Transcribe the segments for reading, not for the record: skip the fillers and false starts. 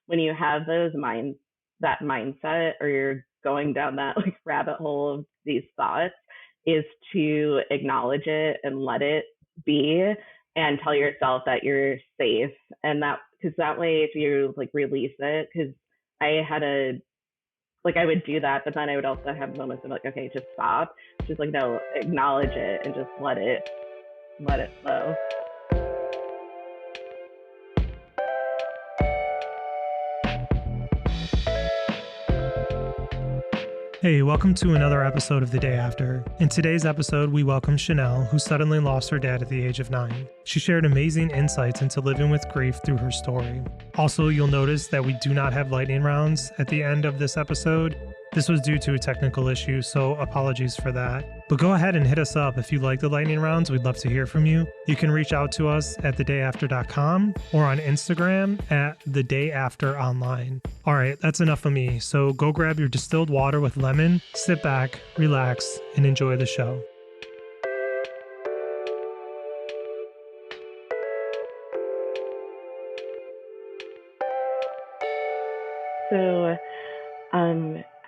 when you have that mindset, or you're going down that like rabbit hole of these thoughts, is to acknowledge it and let it be, and tell yourself that you're safe. And that, because that way, if you like release it, because I had a like I would do that, but then I would also have moments of like, okay, just stop. Just like, no, acknowledge it and just let it flow. Hey, welcome to another episode of The Day After. In today's episode, we welcome Chenelle, who suddenly lost her dad at the age of 9. She shared amazing insights into living with grief through her story. Also, you'll notice that we do not have lightning rounds at the end of this episode. This was due to a technical issue, so apologies for that. But go ahead and hit us up if you like the lightning rounds. We'd love to hear from you. You can reach out to us at thedayafter.com or on Instagram at thedayafteronline. All right, that's enough of me. So go grab your distilled water with lemon, sit back, relax, and enjoy the show. So,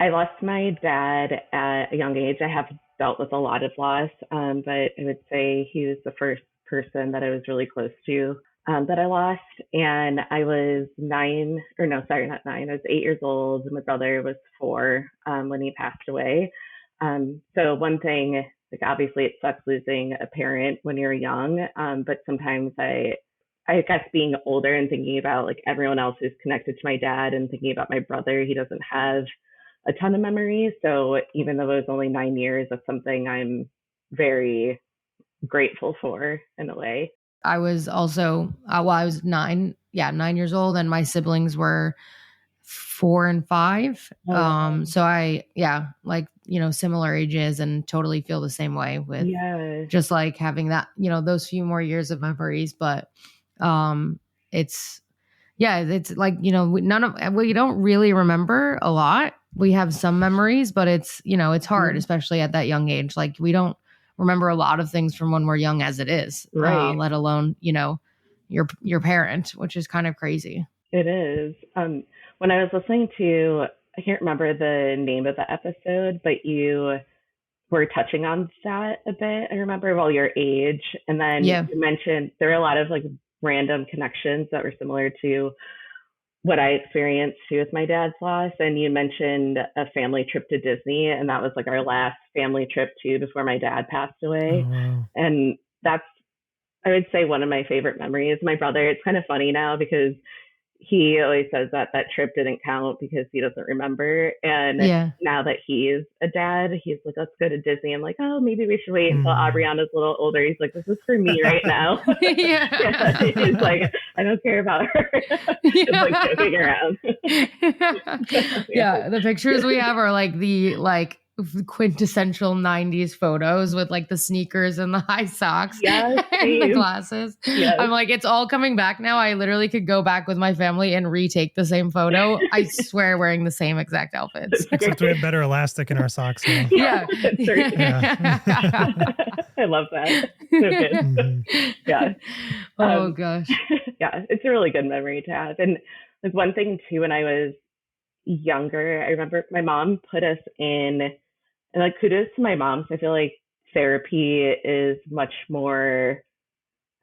I lost my dad at a young age. I have dealt with a lot of loss, but I would say he was the first person that I was really close to that I lost. And I was nine, or no, sorry, not nine. I was 8 years old. And my brother was 4 when he passed away. So one thing, like obviously it sucks losing a parent when you're young, but sometimes I guess being older and thinking about like everyone else who's connected to my dad and thinking about my brother, he doesn't have a ton of memories. So even though it was only 9 years, that's something I'm very grateful for in a way. I was also, I was 9 years old, and my siblings were 4 and 5. Wow. So similar ages, and totally feel the same way with just like having that, those few more years of memories. But it's like, we don't really remember a lot. We have some memories, but it's hard, especially at that young age. Like we don't remember a lot of things from when we're young as it is, right. Let alone, your parent, which is kind of crazy. It is. When I was listening to, I can't remember the name of the episode, but you were touching on that a bit. I remember, well, your age. And then you mentioned there were a lot of like random connections that were similar to what I experienced too with my dad's loss. And you mentioned a family trip to Disney, and that was like our last family trip too before my dad passed away. Oh, wow. And that's, I would say, one of my favorite memories. My brother, it's kind of funny now because he always says that that trip didn't count because he doesn't remember. And now that he's a dad, he's like, let's go to Disney. I'm like, oh, maybe we should wait until Adriana's a little older. He's like, this is for me right now. He's like, I don't care about her. Just like joking around. The pictures we have are like the quintessential 90s photos with like the sneakers and the high socks and the glasses. I'm like, it's all coming back now. I literally could go back with my family and retake the same photo. I swear, weering the same exact outfits. Except we have better elastic in our socks now. I love that. So good. Mm-hmm. Oh gosh. It's a really good memory to have. And like one thing too, when I was younger, I remember my mom put us in, and like kudos to my mom. So I feel like therapy is much more,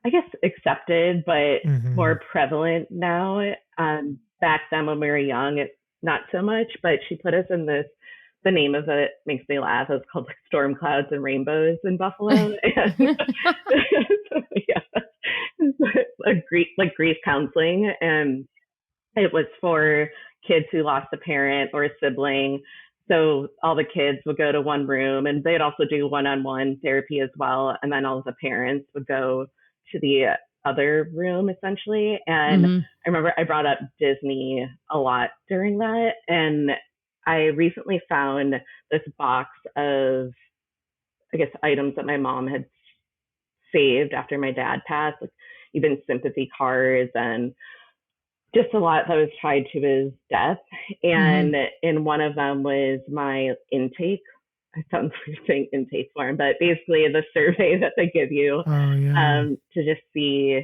I guess, accepted, but more prevalent now. Back then when we were young, it's not so much, but she put us in this, the name of it makes me laugh. It's called like Storm Clouds and Rainbows in Buffalo. And grief counseling. And it was for kids who lost a parent or a sibling. So all the kids would go to one room, and they'd also do one-on-one therapy as well. And then all of the parents would go to the other room essentially. And I remember I brought up Disney a lot during that. And I recently found this box of, I guess, items that my mom had saved after my dad passed, like even sympathy cards and just a lot that was tied to his death. And in one of them was my intake. I sound like saying intake form, but basically the survey that they give you to just see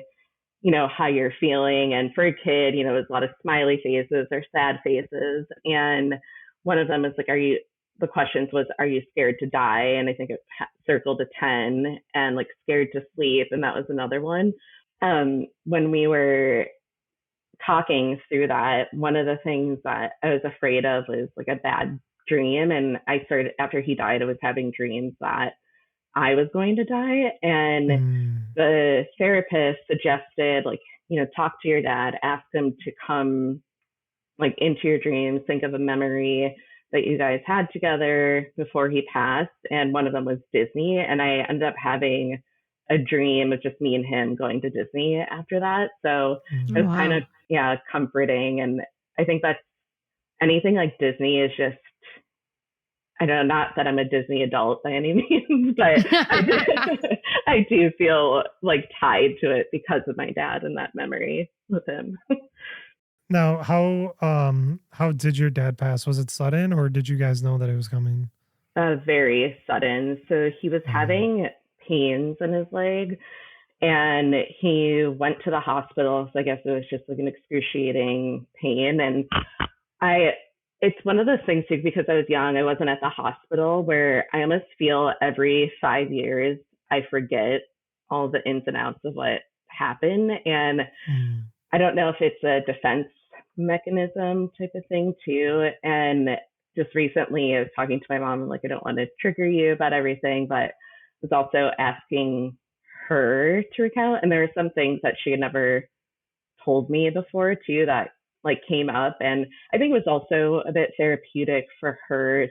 how you're feeling. And for a kid, it was a lot of smiley faces or sad faces. And one of them is like, the questions was, are you scared to die? And I think it circled to 10, and like scared to sleep. And that was another one. When we were talking through that, one of the things that I was afraid of was like a bad dream. And after he died, I was having dreams that I was going to die. And the therapist suggested, like, talk to your dad, ask him to come like into your dreams, think of a memory that you guys had together before he passed. And one of them was Disney. And I ended up having a dream of just me and him going to Disney after that. So it was kind of, comforting. And I think that's anything like Disney is just, I know, not that I'm a Disney adult by any means, but I do feel like tied to it because of my dad and that memory with him. Now, how did your dad pass? Was it sudden, or did you guys know that it was coming? Very sudden. So he was having pains in his leg, and he went to the hospital. So I guess it was just like an excruciating pain. And it's one of those things too, because I was young, I wasn't at the hospital, where I almost feel every 5 years I forget all the ins and outs of what happened. And I don't know if it's a defense mechanism type of thing too. And just recently I was talking to my mom, like, I don't want to trigger you about everything, but I was also asking her to recount. And there were some things that she had never told me before too that like came up. And I think it was also a bit therapeutic for her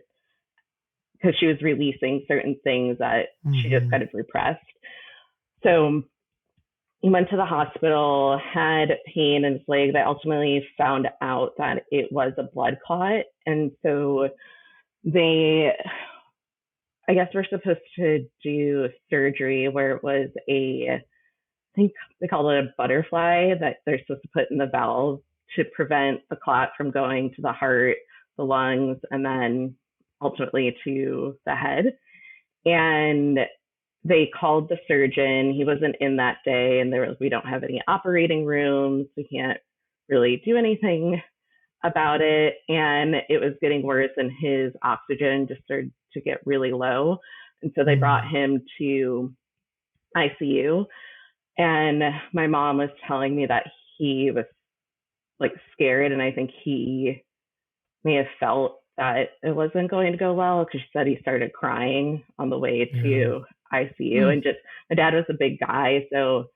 because she was releasing certain things that she just kind of repressed. So he went to the hospital, had pain in his leg. They ultimately found out that it was a blood clot. And so I guess we're supposed to do surgery where it was I think they call it a butterfly that they're supposed to put in the valve to prevent the clot from going to the heart, the lungs, and then ultimately to the head. And they called the surgeon. He wasn't in that day, and we don't have any operating rooms. We can't really do anything about it. And it was getting worse, and his oxygen just started to get really low. And so they brought him to ICU. And my mom was telling me that he was like scared, and I think he may have felt that it wasn't going to go well, because she said he started crying on the way to ICU. And just, my dad was a big guy, so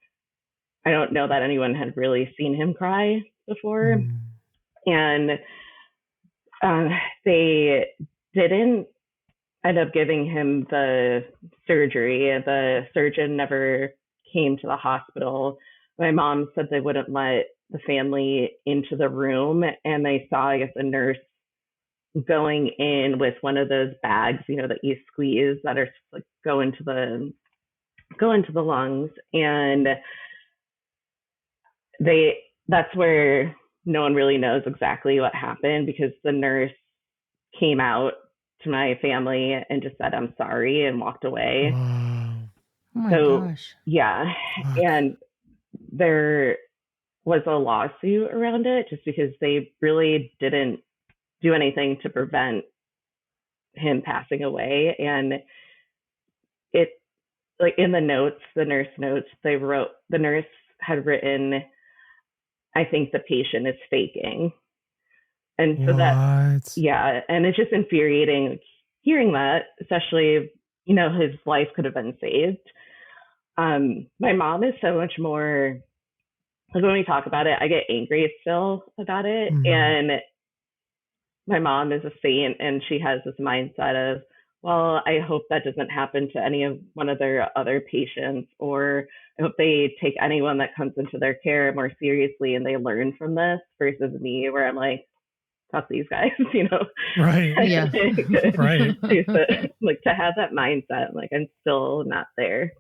I don't know that anyone had really seen him cry before. And they didn't end up giving him the surgery. The surgeon never came to the hospital. My mom said they wouldn't let the family into the room, and they saw, I guess, a nurse going in with one of those bags, that you squeeze that are like go into the lungs. And that's where no one really knows exactly what happened, because the nurse came out to my family and just said, "I'm sorry," and walked away. Oh my gosh. Yeah. And there was a lawsuit around it just because they really didn't do anything to prevent him passing away. And it, like, in the notes, the nurse notes, the nurse had written, "I think the patient is faking." And so and it's just infuriating hearing that, especially, his life could have been saved. My mom is so much more, like, when we talk about it, I get angry still about it. And my mom is a saint, and she has this mindset of, well, I hope that doesn't happen to any of one of their other patients, or I hope they take anyone that comes into their care more seriously and they learn from this, versus me, where I'm like, fuck these guys, Right. Yeah. Right. Like, to have that mindset, like, I'm still not there.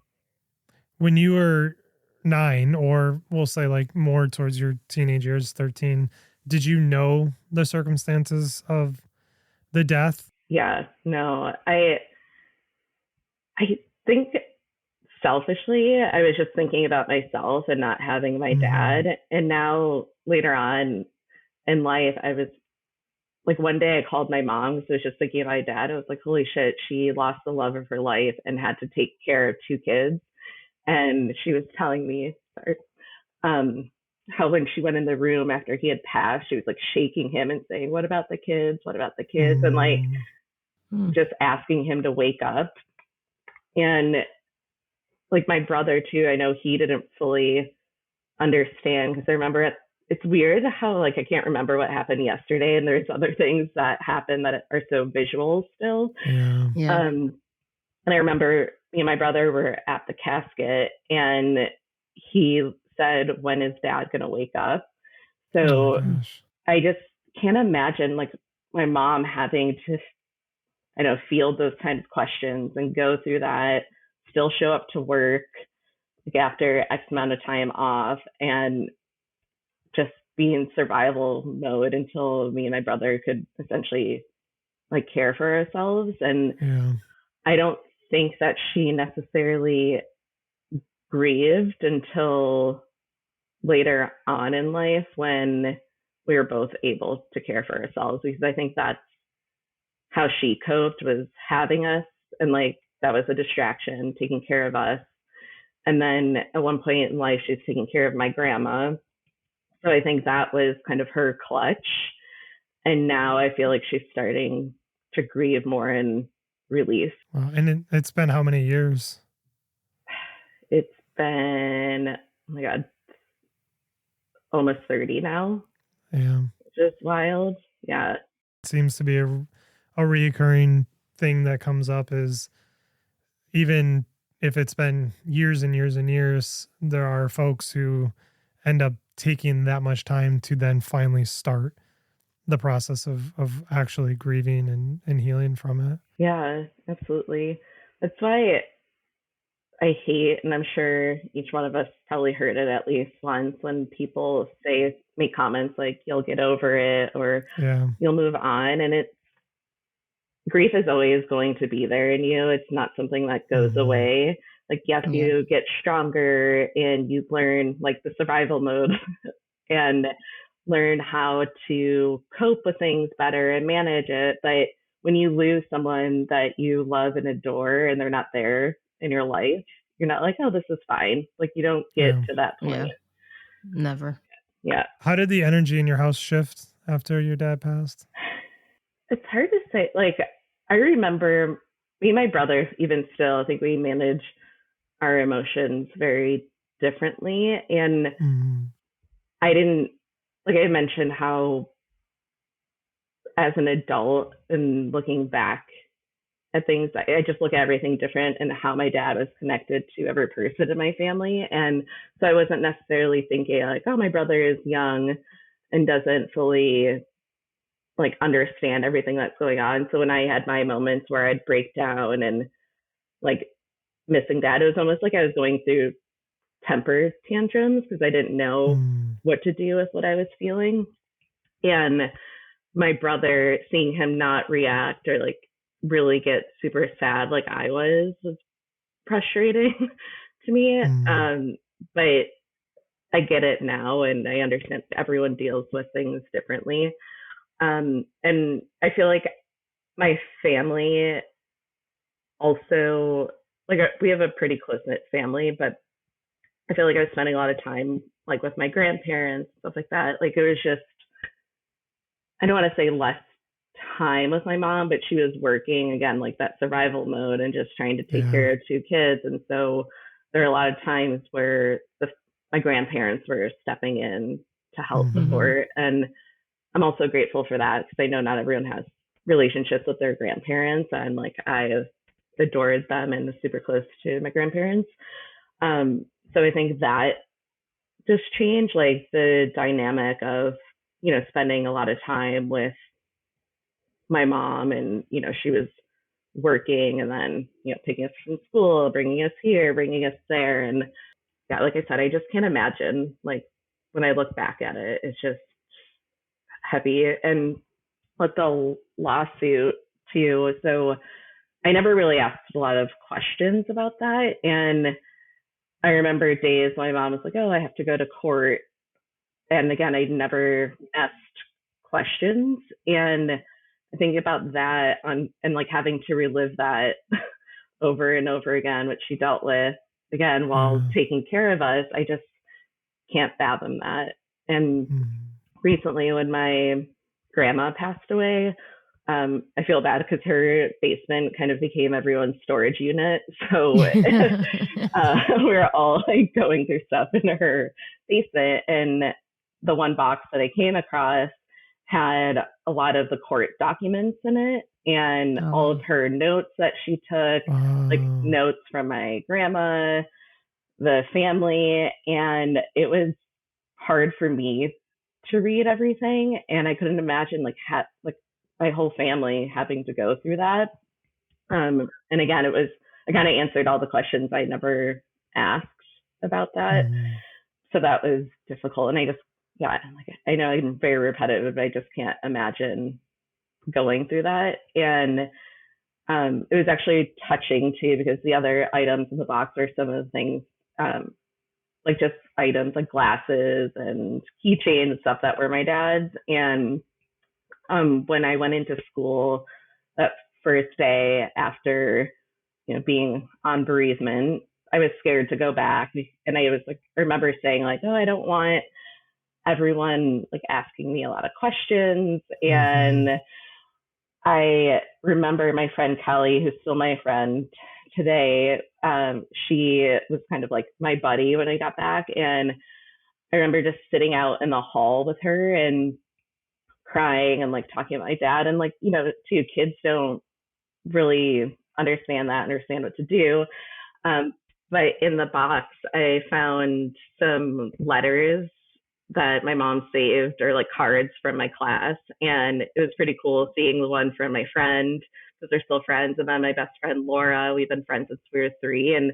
When you were 9, or we'll say like more towards your teenage years, 13, did you know the circumstances of the death? Yeah, no, I think selfishly, I was just thinking about myself and not having my dad. And now later on in life, I was like, one day I called my mom because I was just thinking of my dad. I was like, holy shit, she lost the love of her life and had to take care of 2 kids. And she was telling me, how when she went in the room after he had passed, she was like shaking him and saying, what about the kids? What about the kids? And like just asking him to wake up. And like my brother too, I know he didn't fully understand because I remember it's weird how like I can't remember what happened yesterday, and there's other things that happen that are so visual still. Yeah. And I remember me and my brother were at the casket, and he said, when is dad going to wake up? So I just can't imagine like my mom having to, I know, field those kinds of questions and go through that, still show up to work like after X amount of time off, and just be in survival mode until me and my brother could essentially like care for ourselves. And I don't think that she necessarily grieved until later on in life when we were both able to care for ourselves, because I think that's how she coped, was having us, and like that was a distraction, taking care of us. And then at one point in life, she's taking care of my grandma. So I think that was kind of her clutch. And now I feel like she's starting to grieve more and release. Wow. And it's been how many years? It's been, oh my God, almost 30 now. Yeah. Just wild. Yeah. It seems to be a reoccurring thing that comes up is even if it's been years and years and years, there are folks who end up taking that much time to then finally start the process of actually grieving and healing from it. Yeah, absolutely. That's why I hate, and I'm sure each one of us probably heard it at least once, when people make comments like, you'll get over it, or you'll move on. And grief is always going to be there in you. It's not something that goes away. Like, yes, you get stronger and you learn like the survival mode and learn how to cope with things better and manage it. But when you lose someone that you love and adore and they're not there in your life, you're not like, oh, this is fine. Like, you don't get to that point. Yeah. Never. Yeah. How did the energy in your house shift after your dad passed? It's hard to say. Like, I remember me and my brother, even still, I think we manage our emotions very differently. And I didn't, like I mentioned how as an adult and looking back at things, I just look at everything different and how my dad was connected to every person in my family. And so I wasn't necessarily thinking like, oh, my brother is young and doesn't fully like understand everything that's going on. So when I had my moments where I'd break down and like missing dad, it was almost like I was going through temper tantrums because I didn't know what to do with what I was feeling. And my brother, seeing him not react or like really get super sad like I was frustrating to me. But I get it now, and I understand everyone deals with things differently. And I feel like my family also, like, we have a pretty close-knit family, but I feel like I was spending a lot of time like with my grandparents, stuff like that. Like, it was just, I don't want to say less time with my mom, but she was working again, like that survival mode and just trying to take care of 2 kids. And so there are a lot of times where my grandparents were stepping in to help support. And I'm also grateful for that because I know not everyone has relationships with their grandparents. And like, I adored them and was super close to my grandparents. So I think that just changed like the dynamic of, spending a lot of time with my mom, and, she was working and then, picking us from school, bringing us here, bringing us there. And yeah, like I said, I just can't imagine, like, when I look back at it, it's just heavy. And with the lawsuit too, so I never really asked a lot of questions about that. And I remember days my mom was like, oh, I have to go to court. And again, I never asked questions. And I think about that and like having to relive that over and over again, which she dealt with again while taking care of us. I just can't fathom that. And recently, when my grandma passed away, I feel bad because her basement kind of became everyone's storage unit. So we're all like going through stuff in her basement. And the one box that I came across had a lot of the court documents in it and all of her notes that she took, like notes from my grandma, the family. And it was hard for me to read everything. And I couldn't imagine like my whole family having to go through that. And again, I kind of answered all the questions I never asked about that. So that was difficult. And I just, like, I know I'm very repetitive, but I just can't imagine going through that. And it was actually touching too, because the other items in the box are some of the things, like just items like glasses and keychains and stuff that were my dad's. And when I went into school that first day after, being on bereavement, I was scared to go back. And I remember saying like, oh, I don't want everyone like asking me a lot of questions. And I remember my friend Kelly, who's still my friend today, she was kind of like my buddy when I got back. And I remember just sitting out in the hall with her and crying and like talking about my dad. And like, too, kids don't really understand what to do. But in the box, I found some letters that my mom saved, or like cards from my class. And it was pretty cool seeing the one from my friend, because they're still friends. And then my best friend, Laura, we've been friends since we were 3. And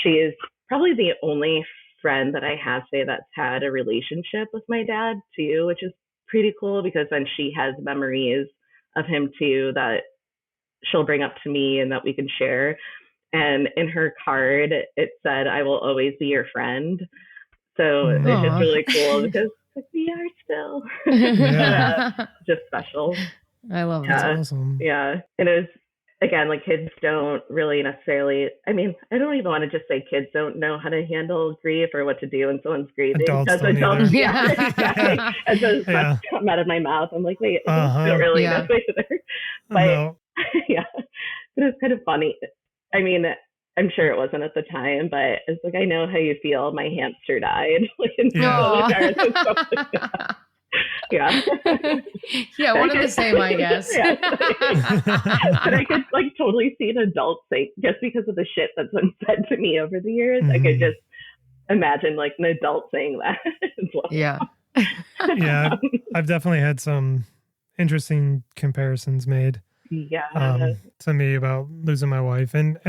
she is probably the only friend that I have today that's had a relationship with my dad too, which is pretty cool, because then she has memories of him too that she'll bring up to me and that we can share. And in her card, it said, I will always be your friend. So it's just really cool, because like, we are still just special. I love it. That's awesome. Yeah. And it was, again, like kids don't really necessarily, I mean, I don't even want to just say kids don't know how to handle grief or what to do when someone's grieving. Adults don't exactly. And so that's come out of my mouth. I'm like, wait, I don't really know either. But yeah, it was kind of funny. I mean, I'm sure it wasn't at the time, but it's like, I know how you feel. My hamster died. Like in the jars and stuff like that. Yeah. Yeah, one of the same, I guess. Yeah. But I could like totally see an adult say, just because of the shit that's been said to me over the years, I could just imagine like an adult saying that as well. Yeah. Yeah, I've definitely had some interesting comparisons made to me about losing my wife. And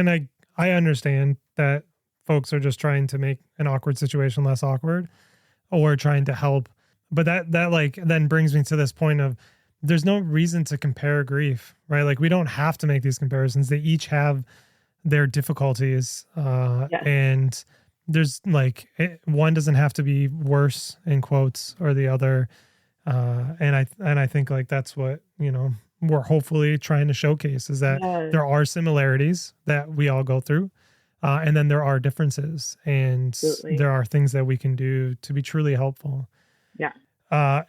I understand that folks are just trying to make an awkward situation less awkward, or trying to help. But that like then brings me to this point of, there's no reason to compare grief, right? Like we don't have to make these comparisons. They each have their difficulties. And there's like, one doesn't have to be worse in quotes or the other. And I think like that's what, we're hopefully trying to showcase, is that there are similarities that we all go through. And then there are differences, and there are things that we can do to be truly helpful. Yeah.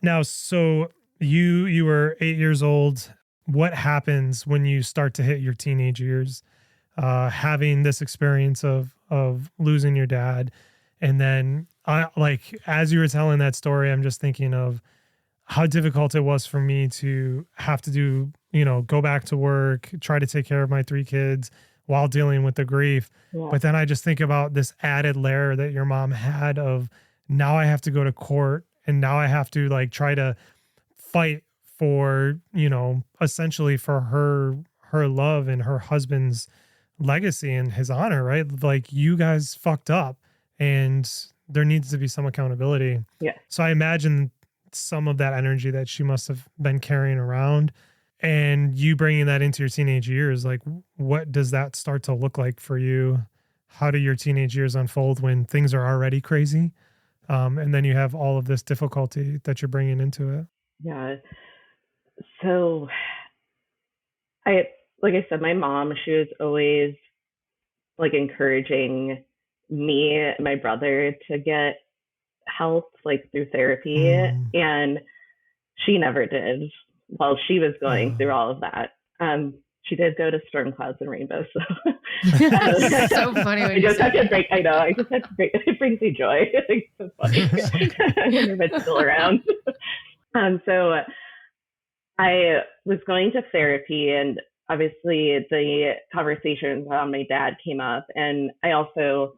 Now, so you were 8 years old. What happens when you start to hit your teenage years, having this experience of losing your dad? And then like, as you were telling that story, I'm just thinking of how difficult it was for me to have to do, go back to work, try to take care of my 3 kids while dealing with the grief. Yeah. But then I just think about this added layer that your mom had of, now I have to go to court, and now I have to like try to fight for, essentially for her love and her husband's legacy and his honor, right? Like, you guys fucked up, and there needs to be some accountability. Yeah. So I imagine some of that energy that she must have been carrying around, and you bringing that into your teenage years, like, what does that start to look like for you how do your teenage years unfold when things are already crazy? And then you have all of this difficulty that you're bringing into it. Yeah. So like I said, my mom, she was always like encouraging me and my brother to get help like through therapy. And she never did while she was going through all of that. She did go to Storm Clouds and Rainbows. So, so funny. When I just have to break. I know. I just have to break. It brings me joy. It's so funny. I wonder if it's still around. So I was going to therapy, and obviously the conversations around my dad came up, and I also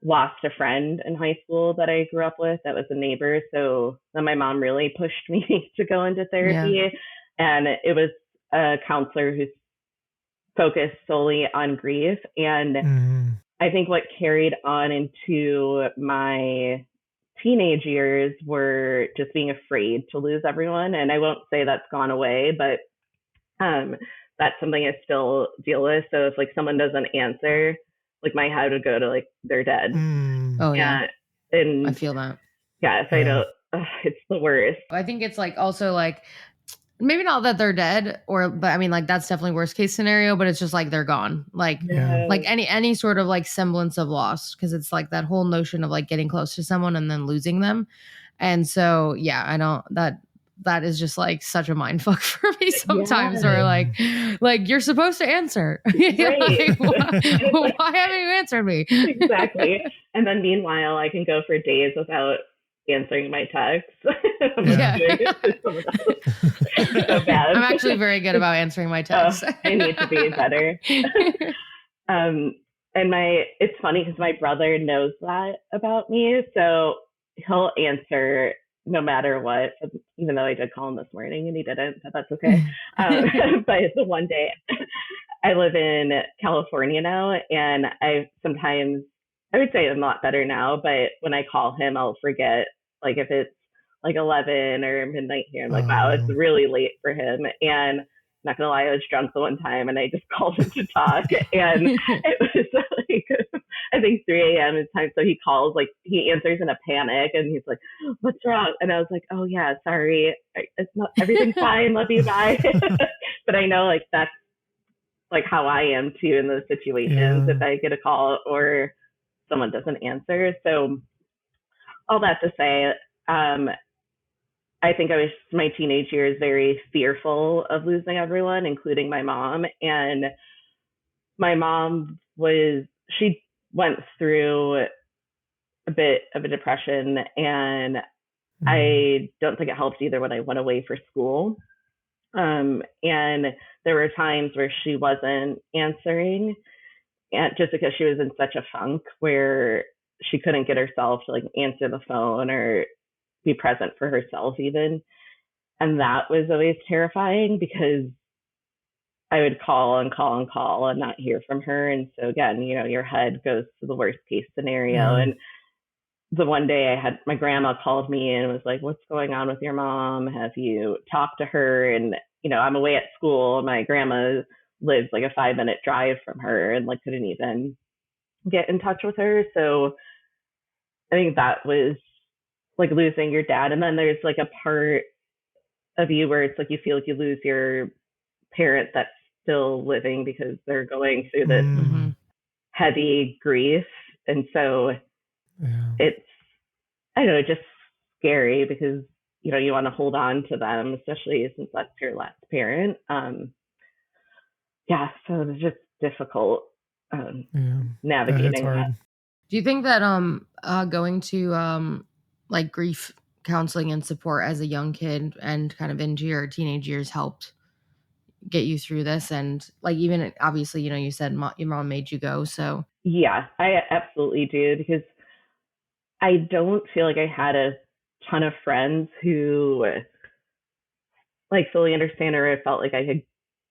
lost a friend in high school that I grew up with that was a neighbor. So then my mom really pushed me to go into therapy. Yeah. And it was a counselor who's focused solely on grief. And I think what carried on into my teenage years were just being afraid to lose everyone. And I won't say that's gone away, but that's something I still deal with. So if like someone doesn't answer, like my head would go to like they're dead. Oh yeah. And I feel that. Yeah, if I don't, it's the worst. I think it's like also like maybe not that they're dead, but I mean like that's definitely worst case scenario, but it's just like they're gone. Like like any sort of like semblance of loss, because it's like that whole notion of like getting close to someone and then losing them. And so yeah, I don't that is just like such a mind fuck for me sometimes. Or like you're supposed to answer. Right. Like, why haven't you answered me? Exactly. And then meanwhile, I can go for days without answering my texts. So bad. I'm actually very good about answering my texts. I need to be better. And it's funny because my brother knows that about me, so he'll answer no matter what, even though I did call him this morning and he didn't, but that's okay. But the one day I live in California now, and I would say I'm a lot better now, but when I call him, I'll forget, like if it's like 11 or midnight here, I'm like, wow, it's really late for him. And not gonna lie, I was drunk the one time and I just called him to talk, and it was like I think 3 a.m. is time. So he calls, like he answers in a panic, and he's like, "What's wrong?" And I was like, "Oh yeah, sorry, it's not everything's fine. Love you, bye." But I know like that's like how I am too in those situations. If I get a call or someone doesn't answer, so all that to say, I think I was my teenage years very fearful of losing everyone, including my mom. And my mom she went through a bit of a depression, and I don't think it helped either when I went away for school. And there were times where she wasn't answering, and just because she was in such a funk where she couldn't get herself to like answer the phone or be present for herself even. And that was always terrifying because I would call and call and call and not hear from her. And so again, your head goes to the worst case scenario. And the one day my grandma called me and was like, "What's going on with your mom? Have you talked to her?" And, I'm away at school. My grandma lives like a 5-minute drive from her, and like couldn't even get in touch with her. So I think that was like losing your dad. And then there's like a part of you where it's like you feel like you lose your parent that's still living because they're going through this heavy grief. And so it's, I don't know, just scary because, you want to hold on to them, especially since that's your last parent. So it's just difficult navigating that. Do you think that going to like grief counseling and support as a young kid and kind of into your teenage years helped get you through this? And like, even obviously, you said your mom made you go. So yeah, I absolutely do, because I don't feel like I had a ton of friends who like fully understand or I felt like I could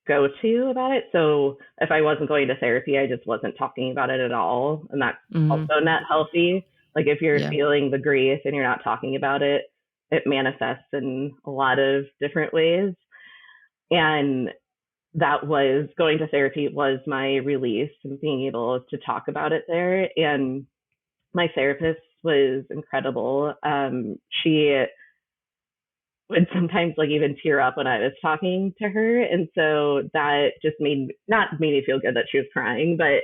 go to about it. So if I wasn't going to therapy, I just wasn't talking about it at all. And that's also not healthy. Like if you're feeling the grief and you're not talking about it, it manifests in a lot of different ways. And that was going to therapy was my release and being able to talk about it there. And my therapist was incredible. She would sometimes like even tear up when I was talking to her. And so that just not made me feel good that she was crying, but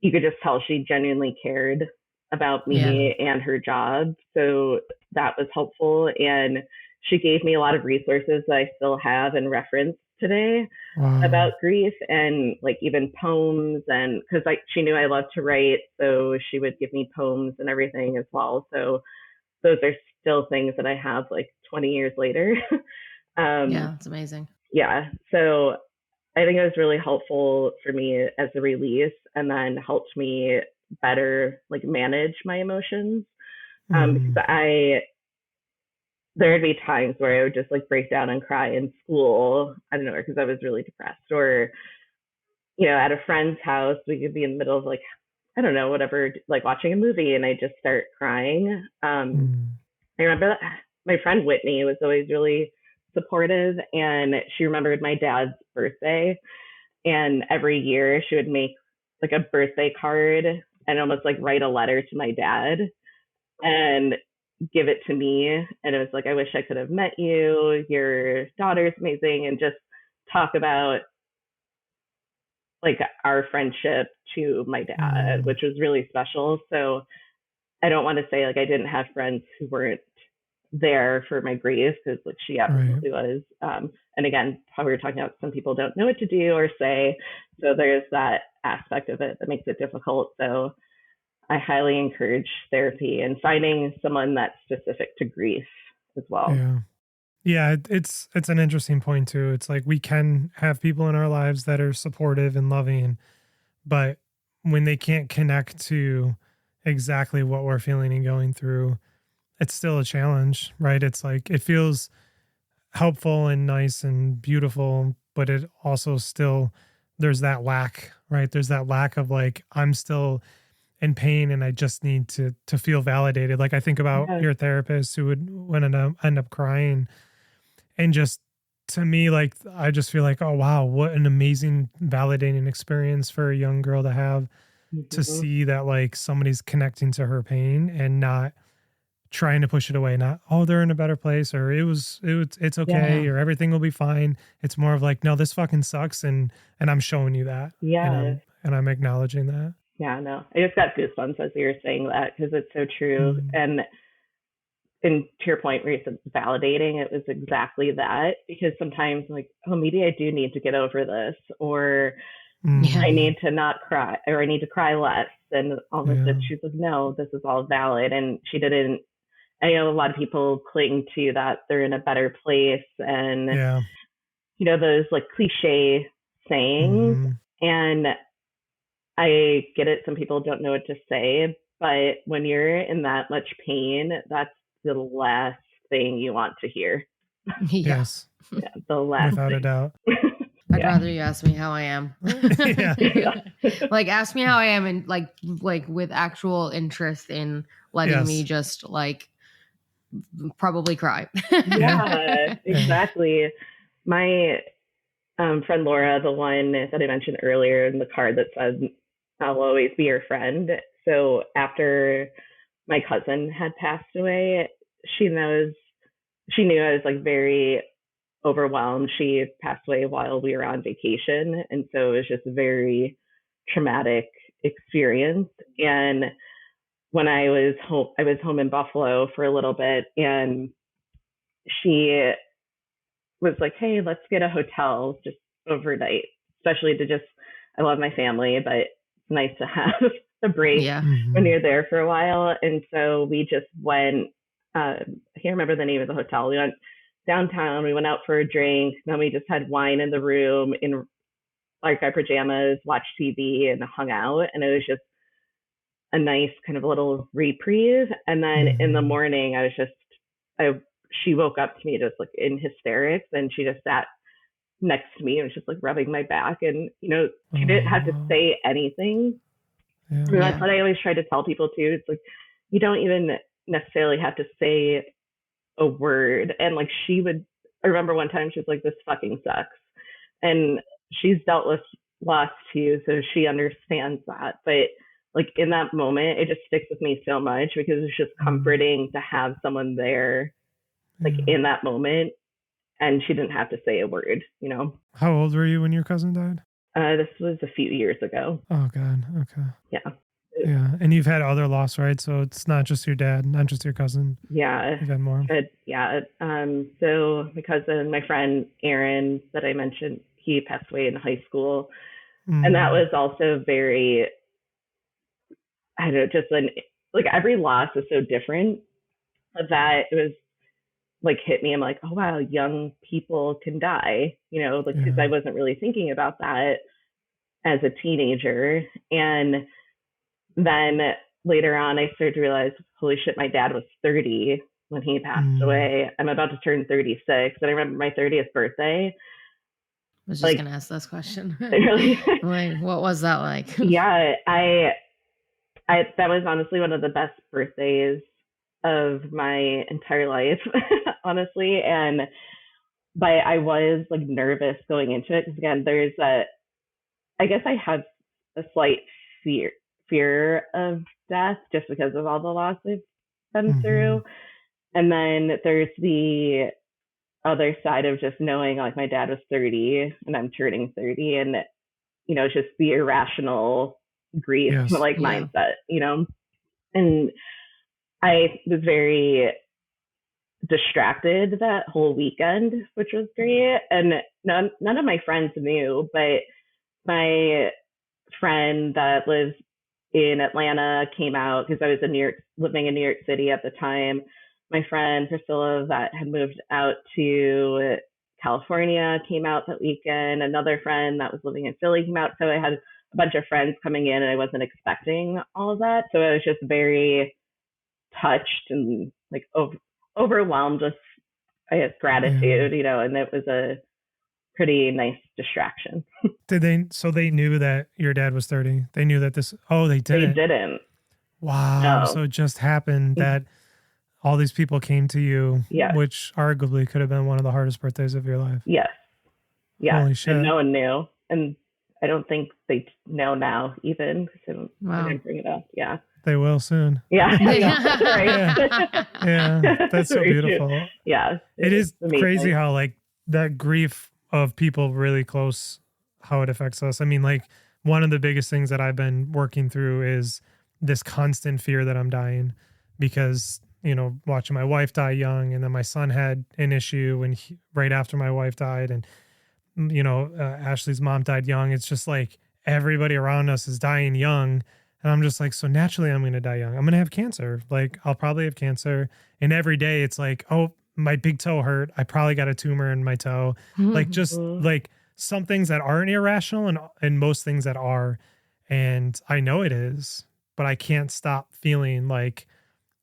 you could just tell she genuinely cared about me and her job. So that was helpful. And she gave me a lot of resources that I still have and reference today about grief, and like even poems, and because she knew I loved to write, so she would give me poems and everything as well. So those are still things that I have like 20 years later. Yeah, it's amazing. Yeah. So I think it was really helpful for me as a release, and then helped me better like manage my emotions. Because there would be times where I would just like break down and cry in school. I don't know, because I was really depressed, or, at a friend's house, we could be in the middle of like, I don't know, whatever, like watching a movie, and I just start crying. I remember that my friend Whitney was always really supportive, and she remembered my dad's birthday. And every year she would make like a birthday card and almost like write a letter to my dad and give it to me. And it was like, I wish I could have met you. Your daughter's amazing. And just talk about like our friendship to my dad, which was really special. So I don't want to say like I didn't have friends who weren't there for my grief, because like she absolutely was. And again, how we were talking about, some people don't know what to do or say. So there's that aspect of it that makes it difficult. So I highly encourage therapy and finding someone that's specific to grief as well. Yeah, it's an interesting point too. It's like we can have people in our lives that are supportive and loving, but when they can't connect to exactly what we're feeling and going through, it's still a challenge, right? It's like it feels helpful and nice and beautiful, but it also still, there's that lack, right? There's that lack of like, I'm still in pain and I just need to feel validated. Like I think about your therapist who would end up crying, and just to me, like I just feel like, oh wow, what an amazing validating experience for a young girl to have, to see that like somebody's connecting to her pain and not trying to push it away, not, oh, they're in a better place, or it's okay, or everything will be fine. It's more of like, no, this fucking sucks, and I'm showing you that. And I'm acknowledging that. Yeah, no, I just got goosebumps as you were saying that, because it's so true. And to your point where you said validating, it was exactly that, because sometimes like, oh, maybe I do need to get over this, or I need to not cry, or I need to cry less. And all this stuff, she's like, no, this is all valid. And she didn't, I know a lot of people cling to that they're in a better place, and, those like cliche sayings. And I get it. Some people don't know what to say, but when you're in that much pain, that's the last thing you want to hear. Yes. The last Without a doubt. I'd rather you ask me how I am. Like ask me how I am, and like with actual interest in letting me just like probably cry. Exactly. My friend Laura, the one that I mentioned earlier in the card that said, I'll always be your friend. So after my cousin had passed away, she knew I was like very overwhelmed. She passed away while we were on vacation. And so it was just a very traumatic experience. And when I was home in Buffalo for a little bit, and she was like, hey, let's get a hotel just overnight, especially I love my family, but it's nice to have a break when you're there for a while. And so we just went, I can't remember the name of the hotel. We went downtown, we went out for a drink, then we just had wine in the room in like our pajamas, watched TV and hung out. And it was just a nice kind of little reprieve. And then in the morning, she woke up to me just like in hysterics, and she just sat next to me and was just like rubbing my back. And, she didn't have to say anything. That's what I always try to tell people too. It's like, you don't even necessarily have to say a word. And like I remember one time she was like, this fucking sucks. And she's dealt with loss too, so she understands that. But like in that moment, it just sticks with me so much because it's just comforting to have someone there, like in that moment, and she didn't have to say a word, you know. How old were you when your cousin died? This was a few years ago. Oh God. Okay. Yeah. Yeah, and you've had other loss, right? So it's not just your dad, not just your cousin. Yeah. You've had more. Yeah. So my cousin, my friend Aaron that I mentioned, he passed away in high school. And that was also very, I don't know, just like every loss is so different that it was like hit me. I'm like, oh wow, young people can die, you know, like because I wasn't really thinking about that as a teenager. And then later on, I started to realize, holy shit, my dad was 30 when he passed away. I'm about to turn 36. And I remember my 30th birthday. I was just going to ask this question. Really? Like, what was that like? Yeah, I that was honestly one of the best birthdays of my entire life, honestly. But I was like nervous going into it because again, I guess I have a slight fear of death just because of all the loss I've been through. And then there's the other side of just knowing like my dad was 30 and I'm turning 30, and you know, it's just the irrational grief mindset, you know. And I was very distracted that whole weekend, which was great. And none of my friends knew, but my friend that lives in Atlanta came out because I was living in New York City at the time. My friend Priscilla that had moved out to California came out that weekend. Another friend that was living in Philly came out. So I had a bunch of friends coming in and I wasn't expecting all of that. So I was just very touched and like overwhelmed with, I guess, gratitude, you know, and it was a pretty nice distraction. So they knew that your dad was 30. They knew that they didn't. They didn't. Wow. No. So it just happened that all these people came to you, which arguably could have been one of the hardest birthdays of your life. Yes. Yeah. Holy shit. And no one knew. And I don't think they know now even because I didn't bring it up. Yeah. They will soon. Yeah. That's so beautiful. True. Yeah. It is crazy how like that grief of people really close, how it affects us. I mean, like one of the biggest things that I've been working through is this constant fear that I'm dying because, you know, watching my wife die young, and then my son had an issue right after my wife died, and, you know, Ashley's mom died young. It's just like everybody around us is dying young. And I'm just like, so naturally I'm going to die young. I'm going to have cancer. Like I'll probably have cancer. And every day it's like, oh, my big toe hurt. I probably got a tumor in my toe. Like just like some things that aren't irrational and most things that are. And I know it is, but I can't stop feeling like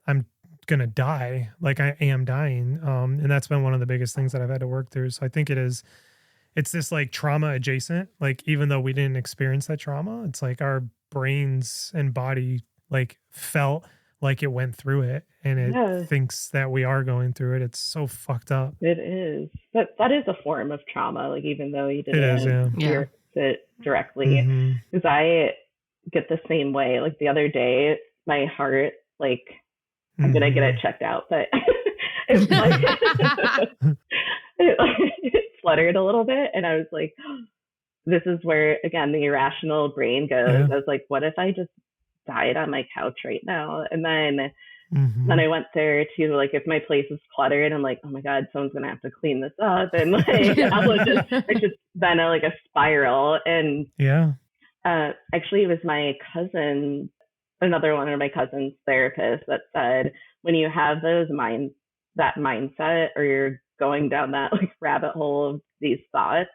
I'm going to die. Like I am dying. And that's been one of the biggest things that I've had to work through. So I think it's this like trauma adjacent, like even though we didn't experience that trauma, it's like our brains and body like felt like it went through it, and it thinks that we are going through it. It's so fucked up. It is. But that is a form of trauma, like even though you didn't experience it directly. Because I get the same way. Like the other day, my heart, like I'm gonna get it checked out, but it's like it fluttered a little bit, and I was like, this is where again the irrational brain goes. I was like, what if I just died on my couch right now? And then I went there to like, if my place is cluttered, I'm like, oh my god, someone's gonna have to clean this up, and like it's just been like a spiral. And actually it was my cousin, another one of my cousin's therapists, that said when you have that mindset, or you're going down that like rabbit hole of these thoughts,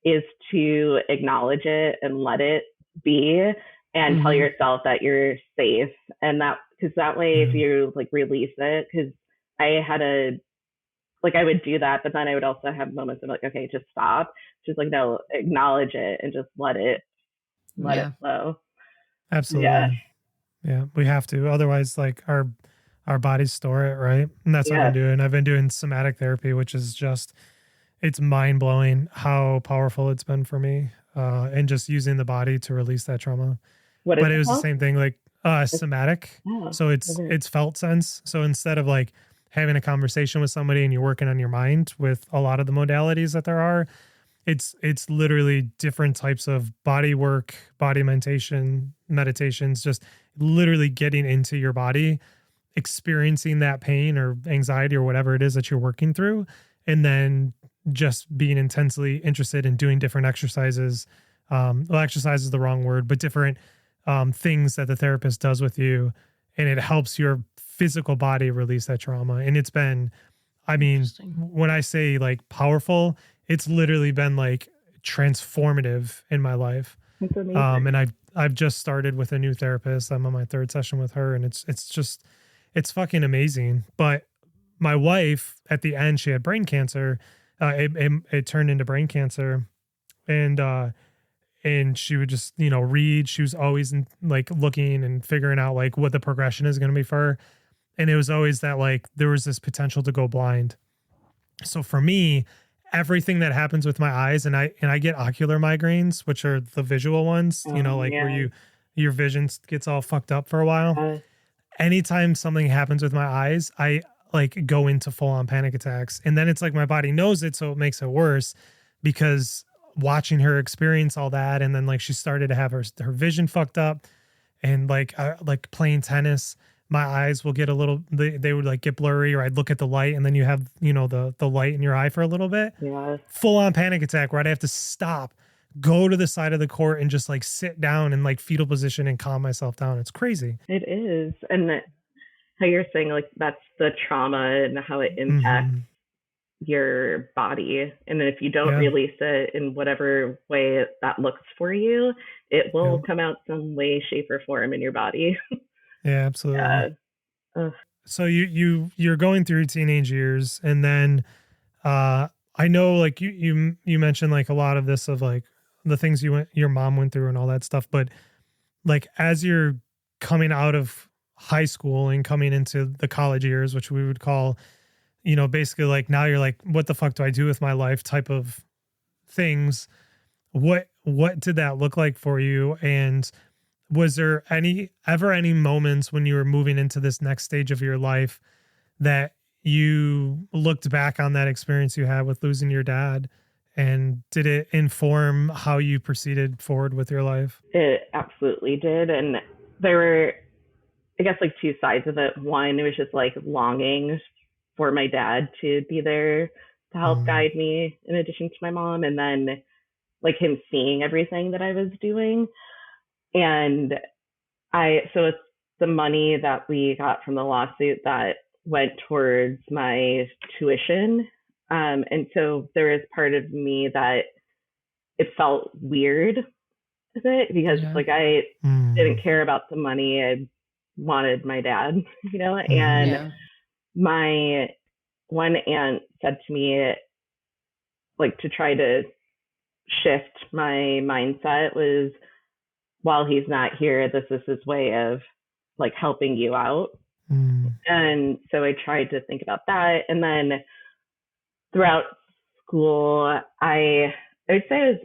is to acknowledge it and let it be, and tell yourself that you're safe. And that, because that way if you like release it, because I would do that, but then I would also have moments of like, okay, just stop, just like, no, acknowledge it and just let it flow. Absolutely. Yeah, we have to, otherwise like our bodies store it, right? And that's what I've been doing. I've been doing somatic therapy, which is just it's mind blowing how powerful it's been for me. And just using the body to release that trauma. What is But it it was the called? same thing, like somatic. Oh, So okay. it's felt sense. So instead of like having a conversation with somebody and you're working on your mind with a lot of the modalities that there are, it's literally different types of body work, body meditations, just literally getting into your body, experiencing that pain or anxiety or whatever it is that you're working through, and then just being intensely interested in doing different exercises. Well, exercise is the wrong word, but different things that the therapist does with you, and it helps your physical body release that trauma. And it's been, I mean, when I say like powerful, it's literally been like transformative in my life. That's amazing. And I've just started with a new therapist. I'm on my third session with her, and it's fucking amazing. But my wife, at the end, she had brain cancer. It turned into brain cancer, and she would just, read. She was always like looking and figuring out like what the progression is going to be for her. And it was always that like there was this potential to go blind. So for me, everything that happens with my eyes, and I get ocular migraines, which are the visual ones, like Yeah. where your vision gets all fucked up for a while. Anytime something happens with my eyes, I like go into full on panic attacks. And then it's like my body knows it, so it makes it worse, because watching her experience all that, and then like she started to have her vision fucked up, and like playing tennis, my eyes will get a little, they would like get blurry, or I'd look at the light, and then you have, the light in your eye for a little bit. Yeah. Full on panic attack where I'd have to stop, go to the side of the court, and just like sit down in like fetal position and calm myself down. It's crazy. It is. And how you're saying, like, that's the trauma and how it impacts your body. And then if you don't release it in whatever way that looks for you, it will come out some way, shape, or form in your body. Yeah, absolutely. So you're going through teenage years, and then I know like you mentioned like a lot of this of like the things your mom went through and all that stuff, but like as you're coming out of high school and coming into the college years, which we would call, basically like now you're like, what the fuck do I do with my life type of things. What did that look like for you? And was there ever any moments when you were moving into this next stage of your life that you looked back on that experience you had with losing your dad, and did it inform how you proceeded forward with your life? It absolutely did. And there were, I guess, like two sides of it. One, it was just like longing for my dad to be there to help guide me in addition to my mom. And then like him seeing everything that I was doing. And so it's the money that we got from the lawsuit that went towards my tuition. And so there is part of me that it felt weird with it, because like I didn't care about the money. I wanted my dad, and my one aunt said to me, like, to try to shift my mindset was, while he's not here, this is his way of like helping you out. And so I tried to think about that. And then throughout school, I would say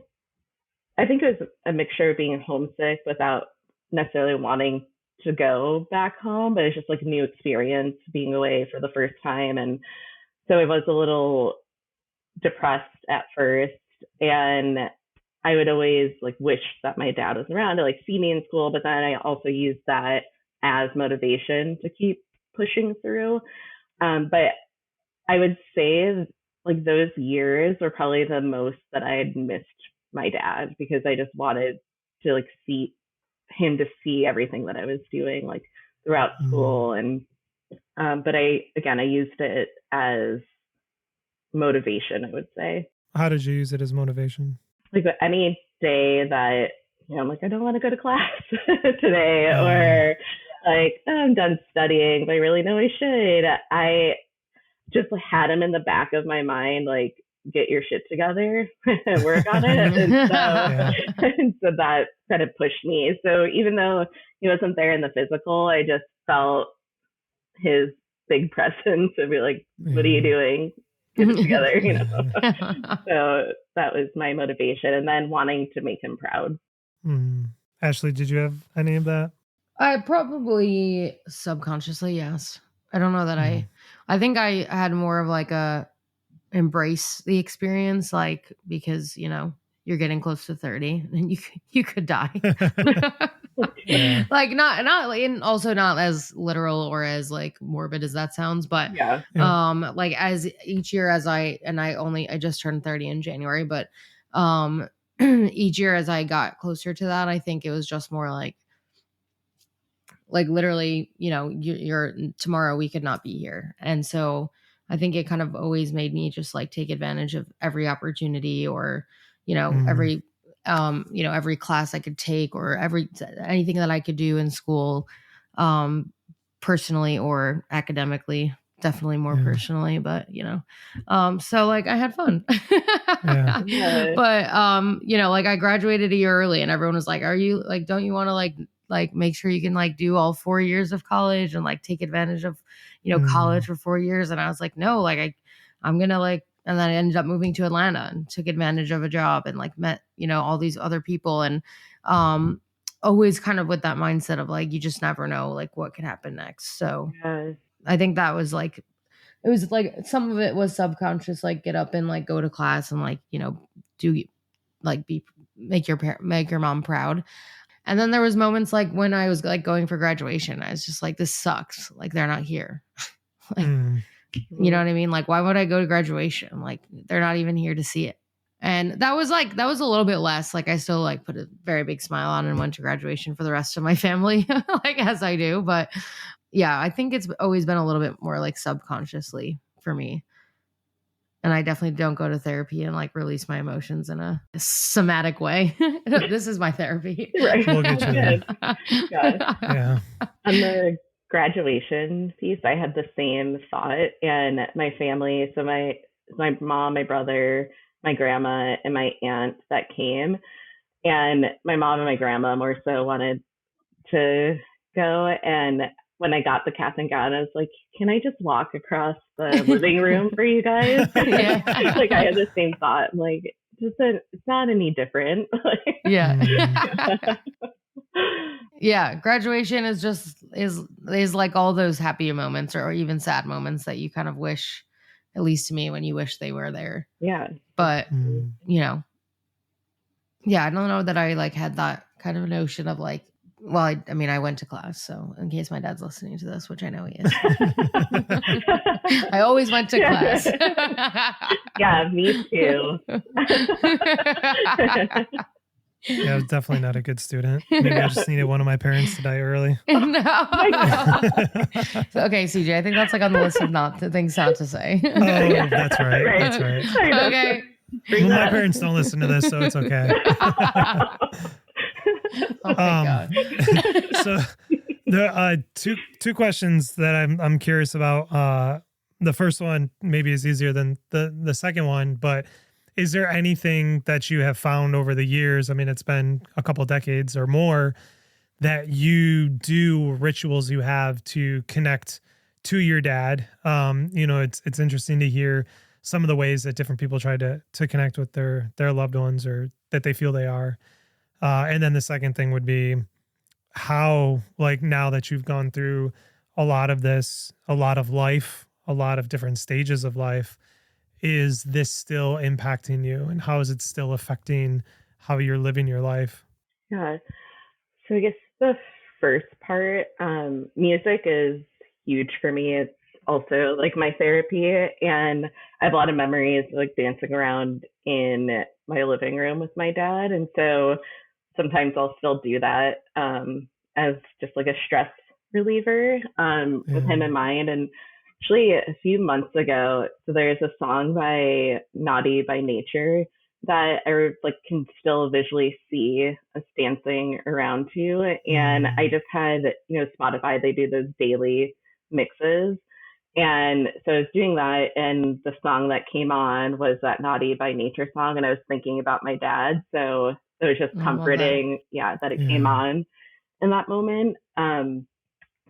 I think it was a mixture of being homesick without necessarily wanting to go back home, but it's just like a new experience being away for the first time. And so I was a little depressed at first, and I would always like wish that my dad was around to like see me in school, but then I also used that as motivation to keep pushing through. But I would say like those years were probably the most that I had missed my dad, because I just wanted to like see everything that I was doing like throughout school. And but I used it as motivation, I would say. How did you use it as motivation? Like any day that I'm like, I don't want to go to class today, or like, oh, I'm done studying, but I really know I should. I just had him in the back of my mind, like, get your shit together and work on it. And so that kind of pushed me. So even though he wasn't there in the physical, I just felt his big presence and be like, what are you doing? kids together, you know. So that was my motivation, and then wanting to make him proud. Ashley, did you have any of that? I probably subconsciously, yes. I don't know that I think I had more of like a embrace the experience, like, because, you know, you're getting close to 30 and you could die. Like not and also not as literal or as like morbid as that sounds, but like as each year as I just turned 30 in January, but each year as I got closer to that, I think it was just more like literally, you know, you're tomorrow we could not be here. And so I think it kind of always made me just like take advantage of every opportunity, or, you know, every you know, every class I could take, or anything that I could do in school, personally or academically, definitely more personally, but you know, so like I had fun. But you know, like I graduated a year early and everyone was like, are you like, don't you want to like make sure you can like do all 4 years of college and like take advantage of, you know, college for 4 years? And I was like, no, like I'm gonna like, and then I ended up moving to Atlanta and took advantage of a job and like met, you know, all these other people, and always kind of with that mindset of like, you just never know like what could happen next. So I think that was like, it was like some of it was subconscious, like get up and like go to class and like, you know, do like make your mom proud. And then there was moments like when I was like going for graduation, I was just like, this sucks. Like they're not here. Like, you know what I mean? Like, why would I go to graduation? Like they're not even here to see it. And that was a little bit less. Like I still like put a very big smile on and went to graduation for the rest of my family, like as I do. But yeah, I think it's always been a little bit more like subconsciously for me. And I definitely don't go to therapy and like release my emotions in a somatic way. This is my therapy. Right. We'll get you there. Yeah. On the graduation piece, I had the same thought, and my family, so my mom, my brother, my grandma, and my aunt that came, and my mom and my grandma more so wanted to go. And when I got the cap and gown, I was like, can I just walk across the living room for you guys? Like I had the same thought. I'm like, it's not any different. Yeah, graduation is just is like all those happy moments or even sad moments that you kind of wish, at least to me, when you wish they were there. Yeah. But you know, yeah, I don't know that I like had that kind of notion of like, well, I mean, I went to class, so in case my dad's listening to this, which I know he is, I always went to class. Yeah, me too. Yeah, I was definitely not a good student. Maybe I just needed one of my parents to die early. No. Okay, CJ, I think that's like on the list of things not to say. Oh, that's right. That's right. Okay. Well, my parents don't listen to this, so it's okay. Oh my God. So there are two questions that I'm curious about. The first one maybe is easier than the second one, but is there anything that you have found over the years? I mean, it's been a couple decades or more, that you do, rituals you have to connect to your dad. You know, it's interesting to hear some of the ways that different people try to connect with their loved ones, or that they feel they are. And then the second thing would be how, like, now that you've gone through a lot of this, a lot of life, a lot of different stages of life, is this still impacting you, and how is it still affecting how you're living your life? Yeah. So I guess the first part, music is huge for me. It's also like my therapy, and I have a lot of memories like dancing around in my living room with my dad. And so sometimes I'll still do that as just like a stress reliever with him in mind. And actually, a few months ago, so there's a song by Naughty by Nature that I like can still visually see us dancing around to. And I just had, you know, Spotify, they do those daily mixes. And so I was doing that, and the song that came on was that Naughty by Nature song, and I was thinking about my dad. So it was just comforting, that it came on in that moment. So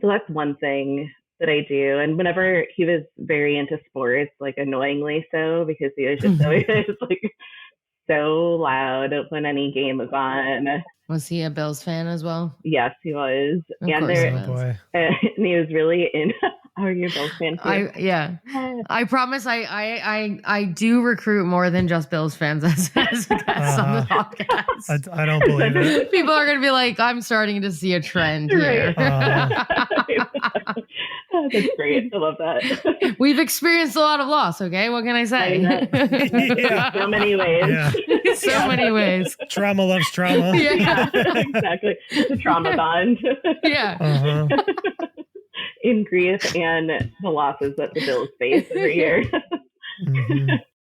that's one thing. that I do. And whenever he was very into sports, like annoyingly so, because he was just always like so loud when any game was on. Was he a Bills fan as well? Yes, he was. Of and course he was. And he was really in. Are you a Bills fan too? I promise I do recruit more than just Bills fans as a guest on the podcast. I don't believe it. People are going to be like, I'm starting to see a trend here. That's great. I love that. We've experienced a lot of loss, okay? What can I say? So many ways. Yeah. So many ways. Trauma loves trauma. Yeah, exactly. The trauma bond. Yeah. In grief and the losses that the Bills face every year.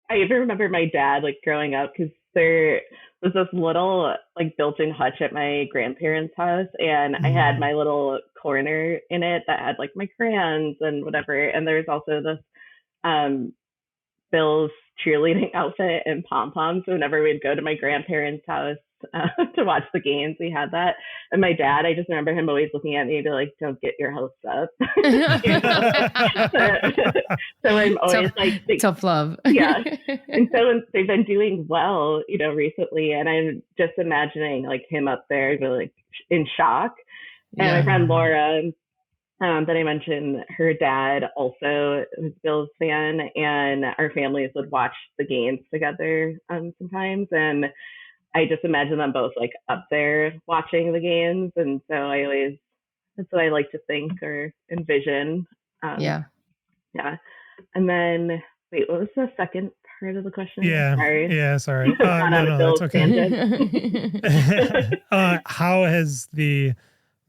I even remember my dad like growing up, because there was this little like built-in hutch at my grandparents' house, and I had my little corner in it that had like my crayons and whatever, and there was also this Bills cheerleading outfit and pom-poms. So whenever we'd go to my grandparents' house to watch the games, we had that. And my dad, I just remember him always looking at me and be like, "Don't get your hopes up." So I'm always like tough love. Yeah. And so they've been doing well, recently. And I'm just imagining like him up there like in shock. And my friend Laura, that I mentioned, her dad also was a Bills fan, and our families would watch the games together sometimes. And I just imagine them both like up there watching the games. And so that's what I like to think or envision. Yeah. And then, wait, what was the second part of the question? Yeah. Sorry. Yeah. Sorry. No, that's okay. How has the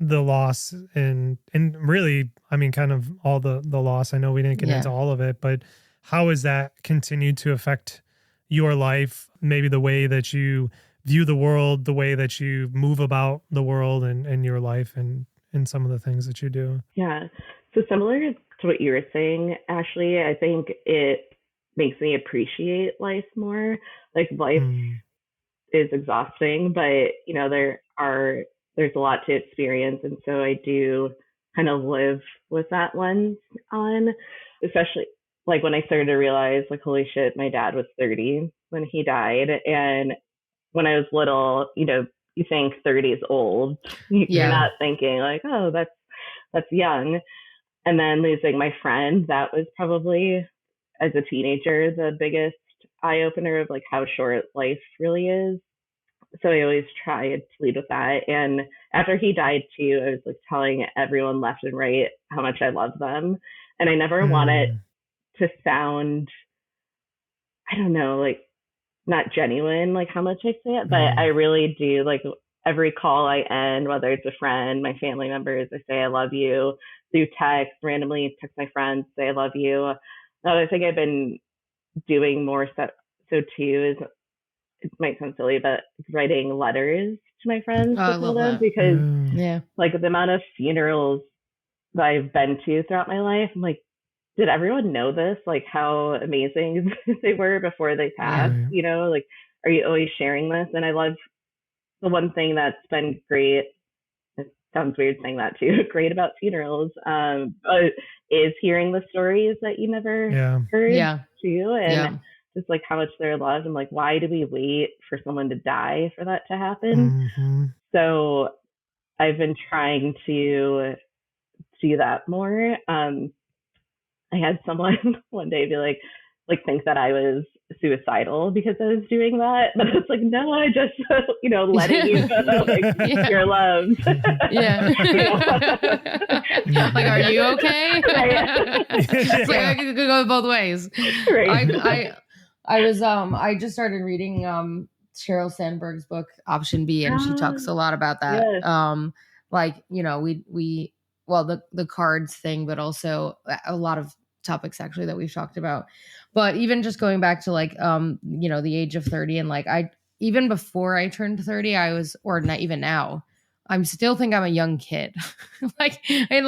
loss and really, I mean, kind of all the loss, I know we didn't get into all of it, but how has that continued to affect your life? Maybe the way that you view the world, the way that you move about the world and your life and some of the things that you do. Yeah. So similar to what you were saying, Ashley, I think it makes me appreciate life more. Like life is exhausting, but there's a lot to experience. And so I do kind of live with that lens on, especially like when I started to realize like, holy shit, my dad was 30 when he died. And when I was little, you think 30 is old. You're not thinking like, oh, that's young. And then losing my friend, that was probably, as a teenager, the biggest eye opener of like how short life really is. So I always try to lead with that. And after he died too, I was like telling everyone left and right how much I love them. And I never want it to sound, I don't know, like not genuine, like how much I say it, but I really do. Like every call I end, whether it's a friend, my family members, I say I love you through text, randomly text my friends, say I love you. Another thing I've been doing more so too is, it might sound silly, but writing letters to my friends to tell them, because like the amount of funerals that I've been to throughout my life, I'm like, did everyone know this? Like how amazing they were before they passed, like, are you always sharing this? And I love the one thing that's been great. It sounds weird saying that too. Great about funerals, is hearing the stories that you never heard too. And just like how much they're loved, and like, why do we wait for someone to die for that to happen? So I've been trying to do that more. I had someone one day be like think that I was suicidal because I was doing that, but it's like, no, I just letting you know like you're loved. Like, are you okay? It's like I could go both ways. Right. I just started reading Sheryl Sandberg's book Option B, and she talks a lot about that. Yes. Like, the cards thing, but also a lot of topics actually that we've talked about. But even just going back to like the age of 30, and like even before I turned 30, I was, or not even now, I'm still think I'm a young kid. And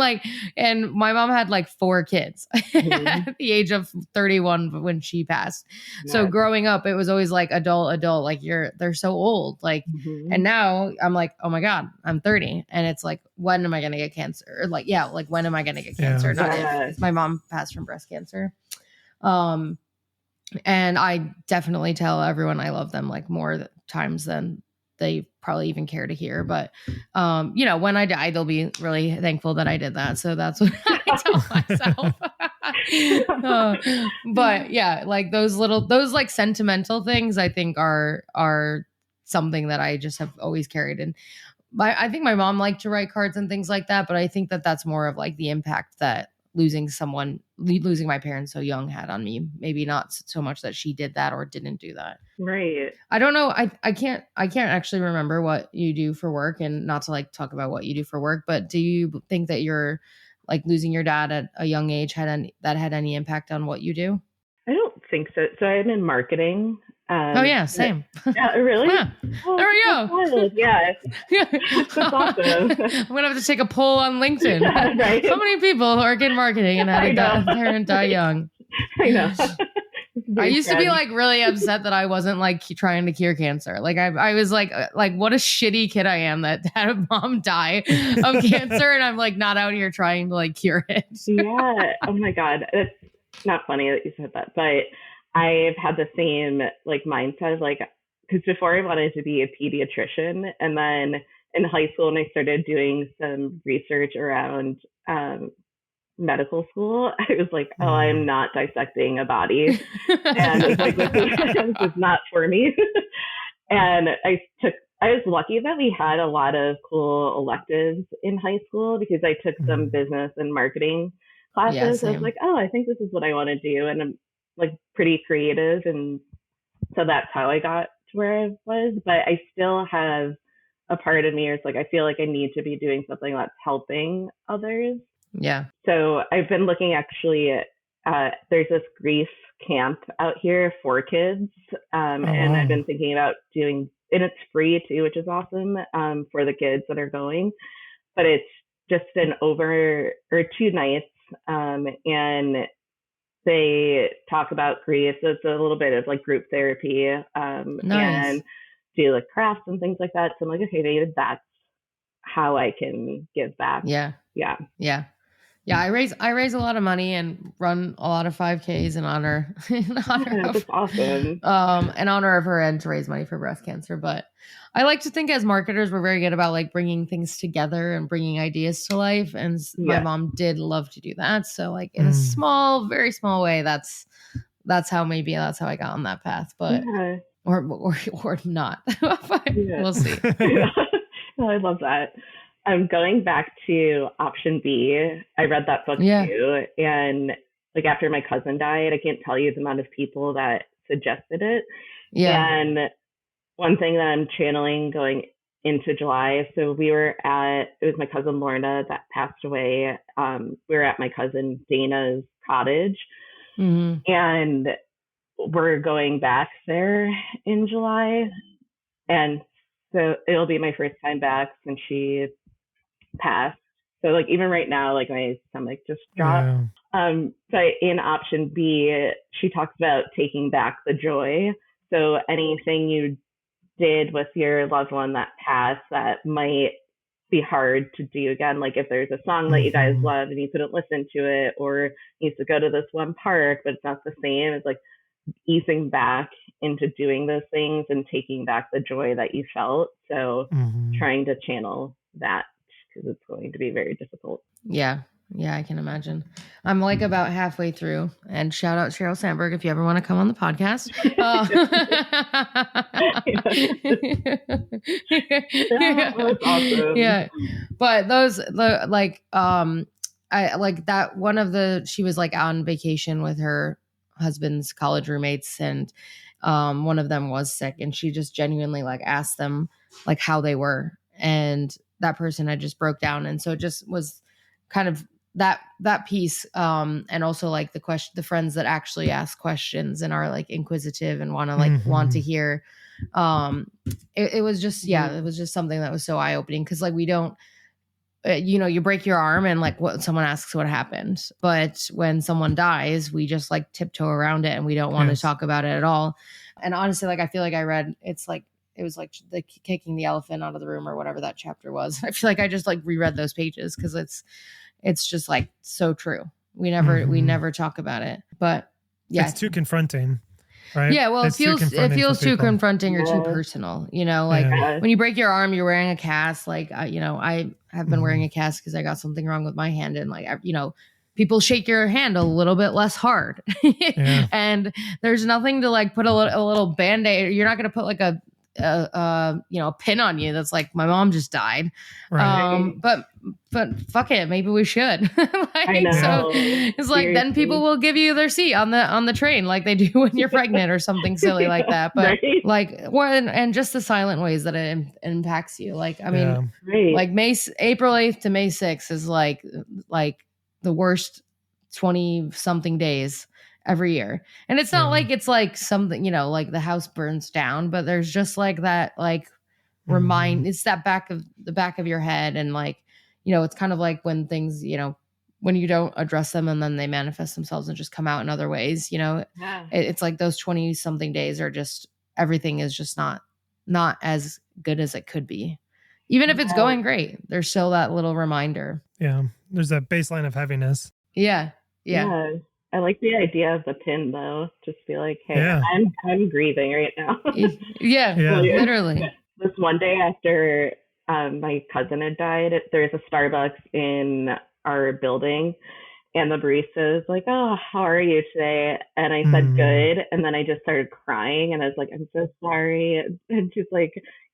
my mom had like 4 kids at the age of 31 when she passed. Yeah. So growing up, it was always like adult, like they're so old. Like, and now I'm like, oh my God, I'm 30. And it's like, when am I going to get cancer? Or like, yeah, like when am I going to get cancer? Not if my mom passed from breast cancer. And I definitely tell everyone I love them like more times than they probably even care to hear. But, when I die, they'll be really thankful that I did that. So that's what I tell myself. But yeah, like those like sentimental things I think are something that I just have always carried. And I think my mom liked to write cards and things like that. But I think that that's more of like the impact that losing my parents so young had on me. Maybe not so much that she did that or didn't do that. Right. I don't know. I can't actually remember what you do for work, and not to like talk about what you do for work, but do you think that you're like losing your dad at a young age had any impact on what you do? I don't think so. So I'm in marketing. Oh yeah, same. Yeah, really? Yeah. Oh, there we go. Yeah. That's awesome. I'm gonna have to take a poll on LinkedIn. Yeah, right? How many people work in marketing and had a parent die young? I know. I used to be like really upset that I wasn't like trying to cure cancer. Like I was like what a shitty kid I am that had a mom die of cancer, and I'm like not out here trying to like cure it. Yeah. Oh my God. It's not funny that you said that, but I've had the same like mindset of like, because before I wanted to be a pediatrician, and then in high school when I started doing some research around medical school, I was like, oh, I'm not dissecting a body. And it's like, this is not for me. And I was lucky that we had a lot of cool electives in high school, because I took some business and marketing classes. Yeah, I was like, oh, I think this is what I want to do. And I'm like pretty creative. And so that's how I got to where I was. But I still have a part of me where it's like, I feel like I need to be doing something that's helping others. Yeah. So I've been looking actually at, there's this grief camp out here for kids. And I've been thinking about doing, and it's free too, which is awesome, for the kids that are going. But it's just an 2 nights. And they talk about grief. So it's a little bit of like group therapy, nice. And do like crafts and things like that. So I'm like, okay, maybe that's how I can give back. Yeah. Yeah. Yeah. Yeah, I raise a lot of money and run a lot of 5Ks in honor of, that's awesome. In honor of her, and to raise money for breast cancer. But I like to think as marketers, we're very good about like bringing things together and bringing ideas to life. And my mom did love to do that. So like in a small, very small way, that's how I got on that path. But or not. But we'll see. Oh, I love that. I'm going back to option B. I read that book too. And like after my cousin died, I can't tell you the amount of people that suggested it. Yeah. And one thing that I'm channeling going into July. So it was my cousin Lorna that passed away. We were at my cousin Dana's cottage, and we're going back there in July. And so it'll be my first time back since she passed. So like even right now, like my stomach just dropped. Yeah. So in option B, she talks about taking back the joy. So anything you did with your loved one that passed that might be hard to do again, like if there's a song that you guys love and you couldn't listen to it, or you used to go to this one park but it's not the same, it's like easing back into doing those things and taking back the joy that you felt. So trying to channel that, because it's going to be very difficult. Yeah, I can imagine. I'm like about halfway through, and shout out Sheryl Sandberg if you ever want to come on the podcast. That's awesome. Yeah, but I like that one of she was like on vacation with her husband's college roommates, and one of them was sick, and she just genuinely like asked them like how they were, and that person had just broke down. And so it just was kind of that piece, and also like the friends that actually ask questions and are like inquisitive and want to want to hear. It was just, it was just something that was so eye opening, because like we don't, you break your arm and like someone asks what happened, but when someone dies, we just like tiptoe around it and we don't want to talk about it at all. And honestly, like I feel like I read, it was like the kicking the elephant out of the room or whatever that chapter was. I feel like I just like reread those pages because it's just like so true. We never talk about it, but yeah, it's too confronting, right? Yeah, well, it feels too confronting or too personal. Like when you break your arm, you're wearing a cast. Like I have been wearing a cast because I got something wrong with my hand, and like people shake your hand a little bit less hard, and there's nothing to like put a little Band-Aid. You're not going to put like a pin on you that's like, my mom just died. Right. But fuck it, maybe we should. I know. So it's like, seriously, then people will give you their seat on the train like they do when you're pregnant or something silly like that. But like, and just the silent ways that it impacts you. Like, I mean, like April 8th to May 6th is like the worst 20 something days every year. And it's not like it's like something, like the house burns down, but there's just like that, like it's that back of your head. And like, it's kind of like when things, when you don't address them and then they manifest themselves and just come out in other ways, it's like those 20 something days are just, everything is just not as good as it could be. Even if it's going great, there's still that little reminder. Yeah. There's that baseline of heaviness. Yeah. I like the idea of the pin though. Just be like, hey, I'm grieving right now. Yeah, literally. This one day after my cousin had died, there's a Starbucks in our building, and the barista was like, "Oh, how are you today?" And I said, "Good." And then I just started crying, and I was like, "I'm so sorry." And she's like,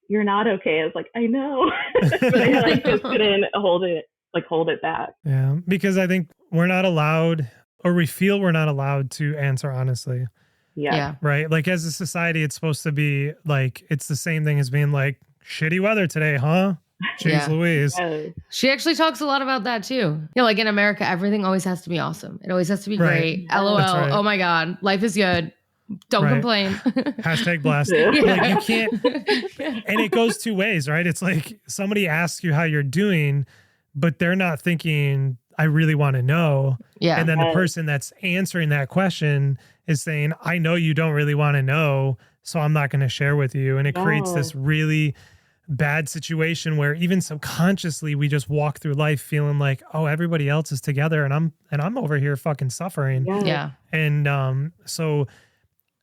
"You're not okay." I was like, "I know," but I like just couldn't hold it back. Yeah, because I think we're not allowed, or we feel we're not allowed to answer honestly. Yeah. Right. Like as a society, it's supposed to be like, it's the same thing as being like, shitty weather today, huh? Jeez Louise. She actually talks a lot about that too. Like in America, everything always has to be awesome. It always has to be great. LOL. Right. Oh my God. Life is good. Don't complain. Hashtag blessed. Like you can't. And it goes two ways, right? It's like somebody asks you how you're doing, but they're not thinking, I really want to know. Yeah. And then the person that's answering that question is saying, I know you don't really want to know, so I'm not going to share with you. And it creates this really bad situation where even subconsciously we just walk through life feeling like, oh, everybody else is together and I'm over here fucking suffering. Yeah. And so,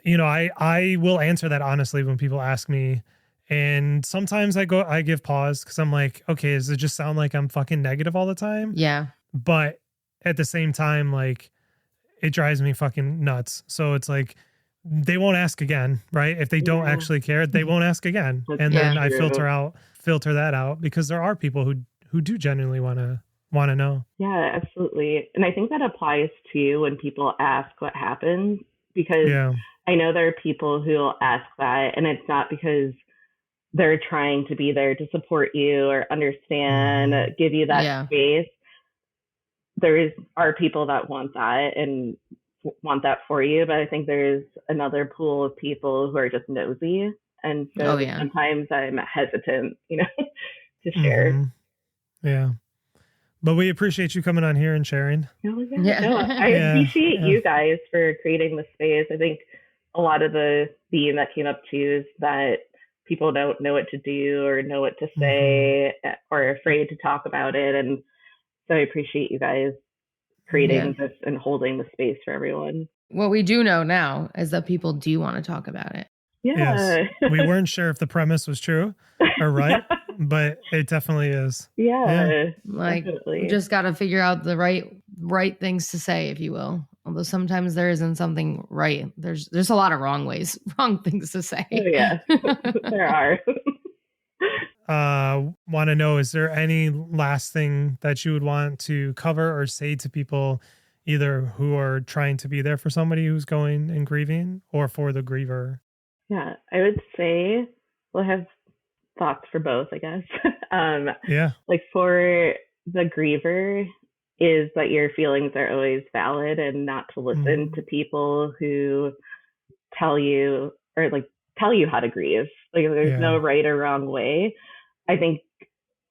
I will answer that honestly when people ask me. And sometimes I give pause because I'm like, okay, does it just sound like I'm fucking negative all the time? Yeah. But at the same time, like, it drives me fucking nuts. So it's like, they won't ask again, right? If they don't actually care, they won't ask again. And then I filter that out because there are people who do genuinely want to know. Yeah, absolutely. And I think that applies to when people ask what happened, because I know there are people who will ask that, and it's not because they're trying to be there to support you or understand, give you that space. There are people that want that and want that for you, but I think there's another pool of people who are just nosy, and so sometimes I'm hesitant, to share. Yeah, but we appreciate you coming on here and sharing. I appreciate you guys for creating the space. I think a lot of the theme that came up too is that people don't know what to do or know what to say or are afraid to talk about it, and so I appreciate you guys creating this and holding the space for everyone. What we do know now is that people do want to talk about it. Yes. We weren't sure if the premise was true or right, but it definitely is. Like definitely. We just got to figure out the right things to say, if you will. Although sometimes there isn't something right. There's a lot of wrong things to say. There are. Want to know, is there any last thing that you would want to cover or say to people, either who are trying to be there for somebody who's going and grieving or for the griever? Yeah, I would say we'll have thoughts for both, I guess. Like for the griever, is that your feelings are always valid, and not to listen to people who tell you how to grieve. Like, there's no right or wrong way. I think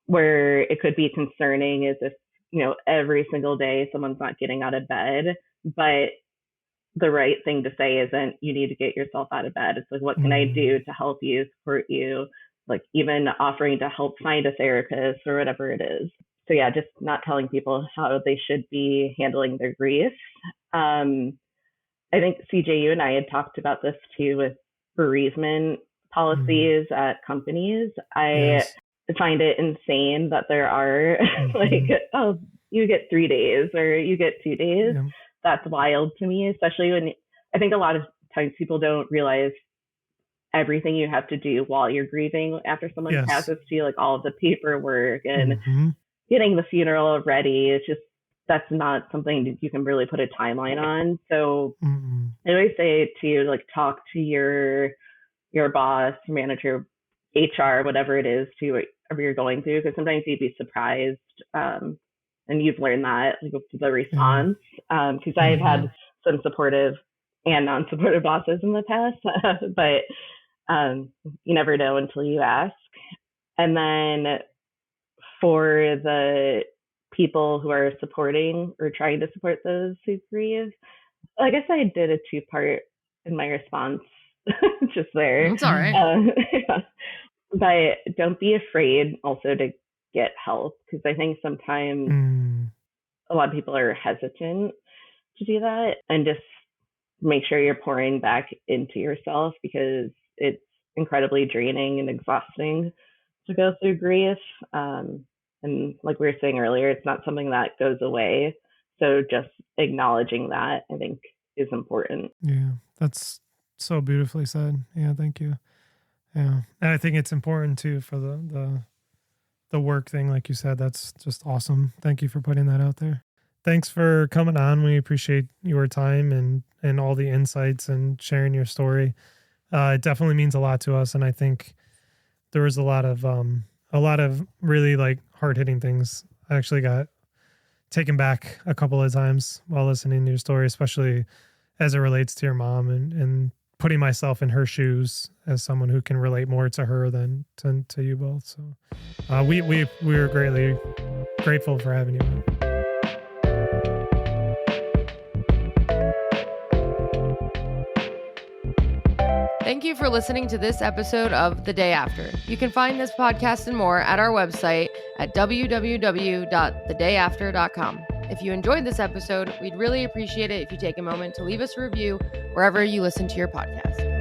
where it could be concerning is if, every single day someone's not getting out of bed, but the right thing to say isn't, you need to get yourself out of bed. It's like, what can I do to help you, support you? Like, even offering to help find a therapist or whatever it is. So yeah, just not telling people how they should be handling their grief. I think, CJ, you and I had talked about this too with bereavement policies at companies. I find it insane that there are like, oh, you get 3 days or you get 2 days. Yeah. That's wild to me, especially when I think a lot of times people don't realize everything you have to do while you're grieving after someone passes to you, like all of the paperwork and getting the funeral ready. It's just, that's not something that you can really put a timeline on. So I always say to, like, talk to your boss, manager, HR, whatever it is, to whatever you're going through, because sometimes you'd be surprised. And you've learned that, like, the response, because I've had some supportive and non-supportive bosses in the past, but you never know until you ask. And then for the people who are supporting or trying to support those who grieve, I guess I did a 2-part in my response just there. It's all right. But don't be afraid also to get help, because I think sometimes a lot of people are hesitant to do that, and just make sure you're pouring back into yourself, because it's incredibly draining and exhausting to go through grief. And like we were saying earlier, it's not something that goes away. So just acknowledging that, I think, is important. Yeah, that's so beautifully said. Yeah, thank you. Yeah, and I think it's important too for the work thing, like you said. That's just awesome. Thank you for putting that out there. Thanks for coming on. We appreciate your time and all the insights and sharing your story. It definitely means a lot to us, and I think there was a lot of really, like, hard-hitting things. I actually got taken back a couple of times while listening to your story, especially as it relates to your mom, and putting myself in her shoes as someone who can relate more to her than to you both. So we were greatly grateful for having you on. Thank you for listening to this episode of The Day After. You can find this podcast and more at our website at www.thedayafter.com. If you enjoyed this episode, we'd really appreciate it if you take a moment to leave us a review wherever you listen to your podcast.